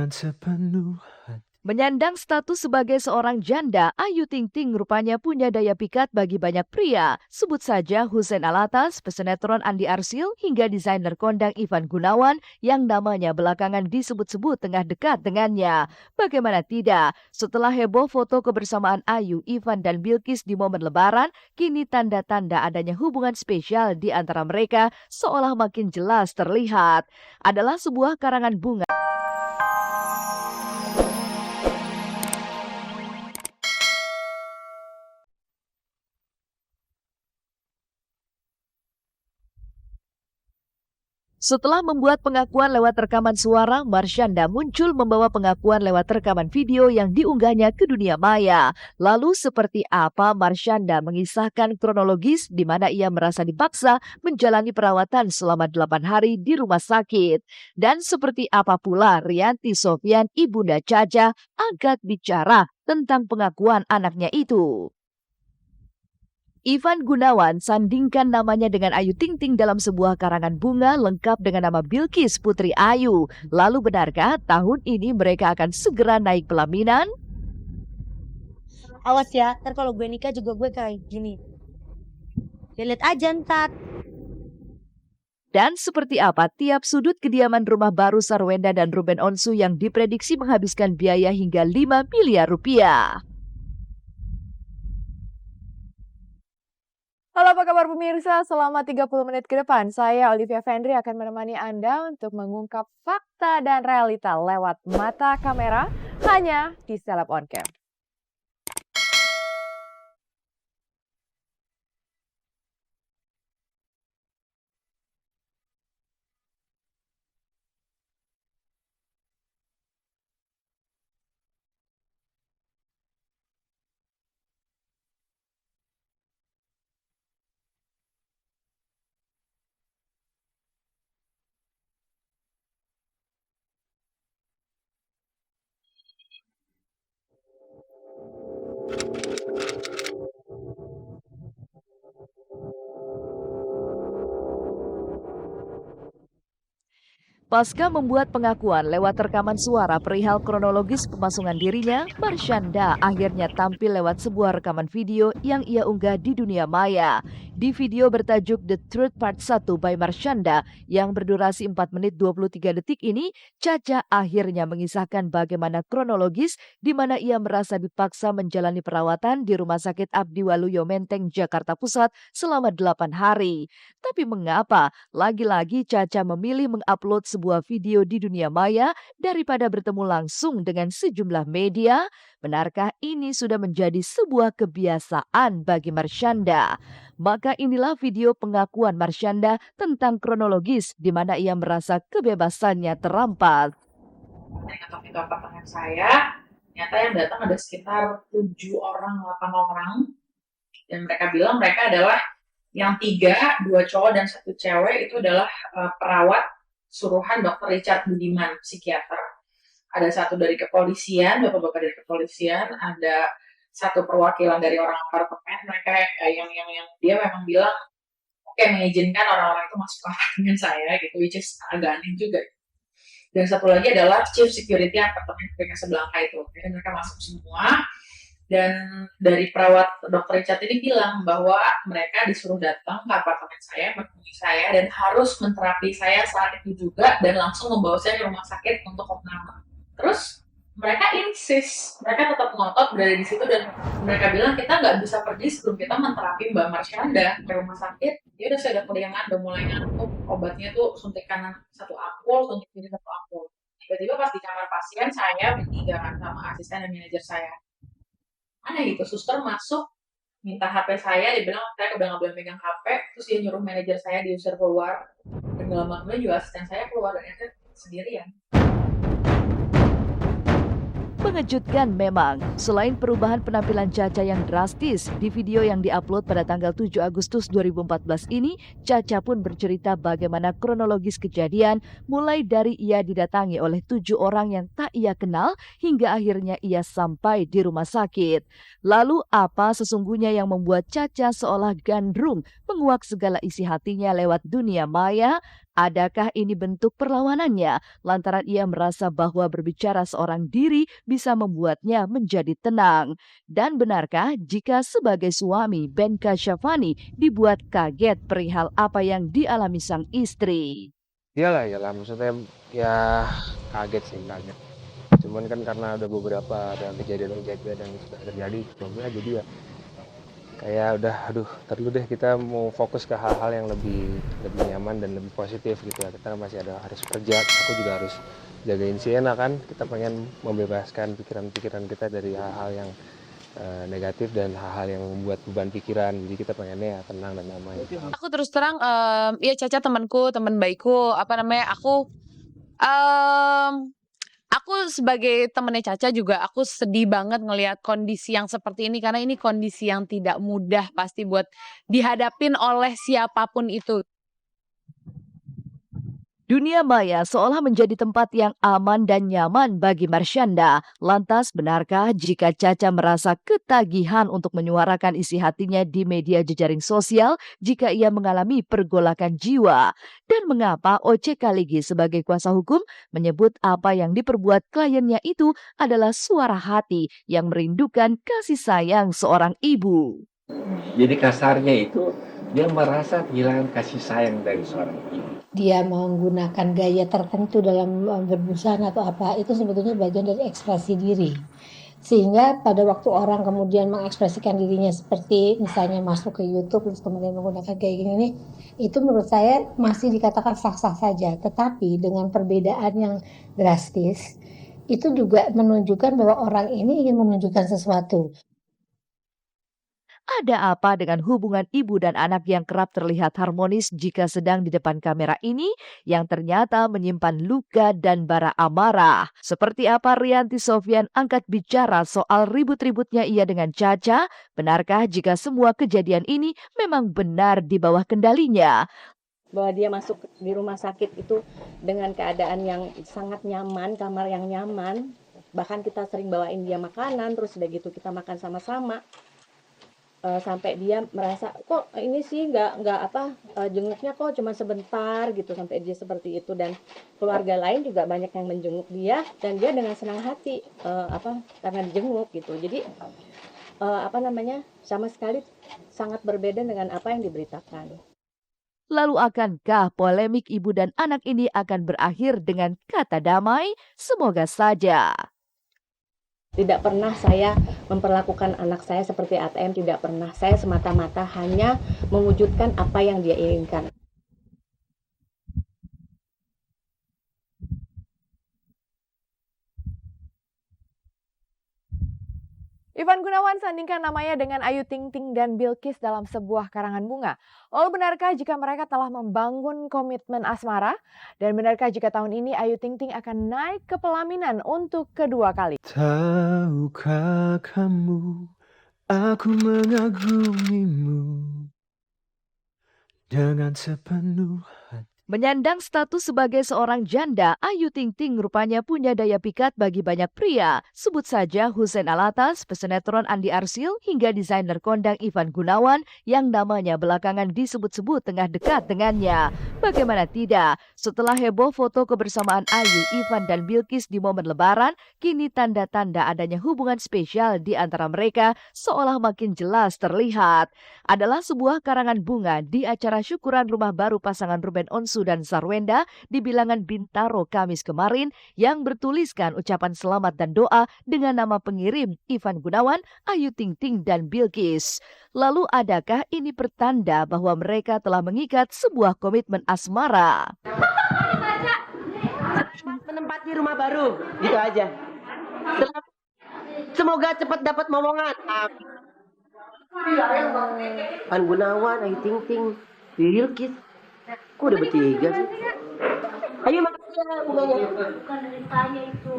dengan sepenuh hati. Menyandang status sebagai seorang janda, Ayu Ting Ting rupanya punya daya pikat bagi banyak pria. Sebut saja Hussein Alatas, pesinetron Andi Arsyil, hingga desainer kondang Ivan Gunawan yang namanya belakangan disebut-sebut tengah dekat dengannya. Bagaimana tidak, setelah heboh foto kebersamaan Ayu, Ivan, dan Bilkis di momen Lebaran, kini tanda-tanda adanya hubungan spesial di antara mereka seolah makin jelas terlihat. Adalah sebuah karangan bunga. Setelah membuat pengakuan lewat rekaman suara, Marshanda muncul membawa pengakuan lewat rekaman video yang diunggahnya ke dunia maya. Lalu seperti apa Marshanda mengisahkan kronologis di mana ia merasa dipaksa menjalani perawatan selama 8 hari di rumah sakit. Dan seperti apa pula Rianti Sofyan, ibunda Caca, angkat bicara tentang pengakuan anaknya itu. Ivan Gunawan sandingkan namanya dengan Ayu Ting Ting dalam sebuah karangan bunga lengkap dengan nama Bilkis Putri Ayu. Lalu benarkah tahun ini mereka akan segera naik pelaminan? Awas ya, ntar kalau gue nikah juga gue kayak gini. Ya lihat aja ntar. Dan seperti apa tiap sudut kediaman rumah baru Sarwenda dan Ruben Onsu yang diprediksi menghabiskan biaya hingga 5 miliar rupiah. Halo, apa kabar pemirsa? Selama 30 menit ke depan, saya Olivia Fendri akan menemani Anda untuk mengungkap fakta dan realita lewat mata kamera hanya di Seleb On Cam. Pasca membuat pengakuan lewat rekaman suara perihal kronologis pemasungan dirinya, Marshanda akhirnya tampil lewat sebuah rekaman video yang ia unggah di dunia maya. Di video bertajuk The Truth Part 1 by Marshanda yang berdurasi 4 menit 23 detik ini, Caca akhirnya mengisahkan bagaimana kronologis di mana ia merasa dipaksa menjalani perawatan di Rumah Sakit Abdi Waluyo Menteng, Jakarta Pusat selama 8 hari. Tapi mengapa lagi-lagi Caca memilih mengupload sebuah video di dunia maya daripada bertemu langsung dengan sejumlah media? Benarkah ini sudah menjadi sebuah kebiasaan bagi Marshanda? Maka inilah video pengakuan Marshanda tentang kronologis di mana ia merasa kebebasannya terampas. Ketika apartemen saya, ternyata yang datang ada sekitar 7 orang, 8 orang. Dan mereka bilang mereka adalah yang 3, 2 cowok dan 1 cewek itu adalah perawat suruhan Dr. Richard Budiman, psikiater. Ada 1 dari kepolisian, bapak-bapak dari kepolisian, ada 1 perwakilan dari orang apartemen. Mereka yang dia memang bilang oke, mengizinkan orang-orang itu masuk ke apartemen saya gitu, which is agak aneh juga. Dan 1 lagi adalah chief security apartemen Sebelangka itu. Jadi mereka masuk semua. Dan dari perawat Dr. Richard ini bilang bahwa mereka disuruh datang ke apartemen saya, menemui saya, dan harus menterapi saya saat itu juga, dan langsung membawa saya ke rumah sakit untuk opname. Terus mereka insist, mereka tetap ngotot berada di situ, dan mereka bilang kita nggak bisa pergi sebelum kita menterapi Mbak Marshanda ke rumah sakit. Dia udah saya udah keringan, udah mulai ngantuk, obatnya tuh suntikan 1 ampul, suntik ini 1 ampul. Tiba-tiba pas di kamar pasien saya bertiga sama asisten dan manajer saya. Mana gitu, suster masuk minta HP saya, dia bilang saya udah nggak boleh megang HP, terus dia nyuruh manajer saya diusir keluar, dan dalam waktu juga asisten saya keluar dan itu sendirian. Mengejutkan memang, selain perubahan penampilan Caca yang drastis, di video yang diupload pada tanggal 7 Agustus 2014 ini, Caca pun bercerita bagaimana kronologis kejadian mulai dari ia didatangi oleh 7 orang yang tak ia kenal hingga akhirnya ia sampai di rumah sakit. Lalu apa sesungguhnya yang membuat Caca seolah gandrung menguak segala isi hatinya lewat dunia maya? Adakah ini bentuk perlawanannya lantaran ia merasa bahwa berbicara seorang diri bisa membuatnya menjadi tenang? Dan benarkah jika sebagai suami Ben Kasyafani dibuat kaget perihal apa yang dialami sang istri? Iyalah, maksudnya ya kaget sih, kaget. Cuman kan karena ada beberapa kejadian-kejadian yang sudah terjadi sebelumnya, jadi ya kayak udah aduh terlalu deh, kita mau fokus ke hal-hal yang lebih nyaman dan lebih positif gitu ya. Kita masih harus kerja, aku juga harus jagain Sienna kan, kita pengen membebaskan pikiran-pikiran kita dari hal-hal yang negatif dan hal-hal yang membuat beban pikiran, jadi kita pengennya ya tenang dan damai. Aku terus terang, ya Caca temanku, teman baikku, aku sebagai temennya Caca juga aku sedih banget ngelihat kondisi yang seperti ini, karena ini kondisi yang tidak mudah pasti buat dihadapin oleh siapapun itu. Dunia maya seolah menjadi tempat yang aman dan nyaman bagi Marsyanda. Lantas benarkah jika Caca merasa ketagihan untuk menyuarakan isi hatinya di media jejaring sosial jika ia mengalami pergolakan jiwa? Dan mengapa Oce Kaligi sebagai kuasa hukum menyebut apa yang diperbuat kliennya itu adalah suara hati yang merindukan kasih sayang seorang ibu? Jadi kasarnya itu dia merasa kehilangan kasih sayang dari seorang ibu. Dia menggunakan gaya tertentu dalam berbusana atau apa, itu sebetulnya bagian dari ekspresi diri. Sehingga pada waktu orang kemudian mengekspresikan dirinya seperti misalnya masuk ke YouTube terus kemudian menggunakan kayak gini, itu menurut saya masih dikatakan sah-sah saja. Tetapi dengan perbedaan yang drastis, itu juga menunjukkan bahwa orang ini ingin menunjukkan sesuatu. Ada apa dengan hubungan ibu dan anak yang kerap terlihat harmonis jika sedang di depan kamera ini yang ternyata menyimpan luka dan bara amarah? Seperti apa Rianti Sofyan angkat bicara soal ribut-ributnya ia dengan Caca? Benarkah jika semua kejadian ini memang benar di bawah kendalinya? Bahwa dia masuk di rumah sakit itu dengan keadaan yang sangat nyaman, kamar yang nyaman. Bahkan kita sering bawain dia makanan, terus udah gitu kita makan sama-sama. Sampai dia merasa kok ini sih nggak jenguknya kok cuma sebentar gitu, sampai dia seperti itu. Dan keluarga lain juga banyak yang menjenguk dia dan dia dengan senang hati karena dijenguk gitu. Jadi sama sekali sangat berbeda dengan apa yang diberitakan. Lalu akankah polemik ibu dan anak ini akan berakhir dengan kata damai? Semoga saja. Tidak pernah saya memperlakukan anak saya seperti ATM, tidak pernah. Saya semata-mata hanya mewujudkan apa yang dia inginkan. Ivan Gunawan sandingkan namanya dengan Ayu Ting Ting dan Bilqis dalam sebuah karangan bunga. Lalu benarkah jika mereka telah membangun komitmen asmara? Dan benarkah jika tahun ini Ayu Ting Ting akan naik ke pelaminan untuk kedua kali? Tahukah kamu, aku mengagumimu dengan sepenuh hati. Menyandang status sebagai seorang janda, Ayu Ting Ting rupanya punya daya pikat bagi banyak pria. Sebut saja Hussein Alatas, pesinetron Andi Arsil, hingga desainer kondang Ivan Gunawan yang namanya belakangan disebut-sebut tengah dekat dengannya. Bagaimana tidak, setelah heboh foto kebersamaan Ayu, Ivan, dan Bilqis di momen lebaran, kini tanda-tanda adanya hubungan spesial di antara mereka seolah makin jelas terlihat. Adalah sebuah karangan bunga di acara syukuran rumah baru pasangan Ruben Onsu dan Sarwenda di bilangan Bintaro Kamis kemarin yang bertuliskan ucapan selamat dan doa dengan nama pengirim Ivan Gunawan, Ayu Ting Ting, dan Bilqis. Lalu adakah ini pertanda bahwa mereka telah mengikat sebuah komitmen asmara? Menempati rumah baru, gitu aja. Semoga cepat dapat momongan. Ivan Gunawan, Ayu Ting Ting, Bilqis. Kok udah bertiga sih? Ayo makan ya bunganya. Bukan dari tanya itu.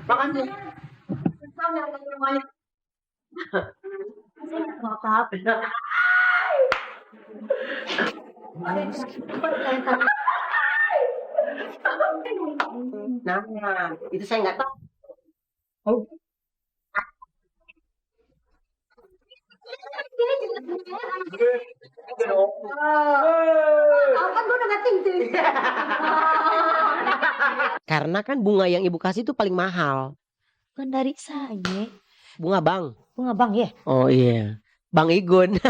Makan deh. Sama yang namanya. Nggak apa-apa. Nah, itu saya nggak tahu. Kan gue udah ting ting. Karena kan bunga yang ibu kasih itu paling mahal. Bukan dari saya. Bunga bang. Bunga bang ya. Oh iya. Bang Igun.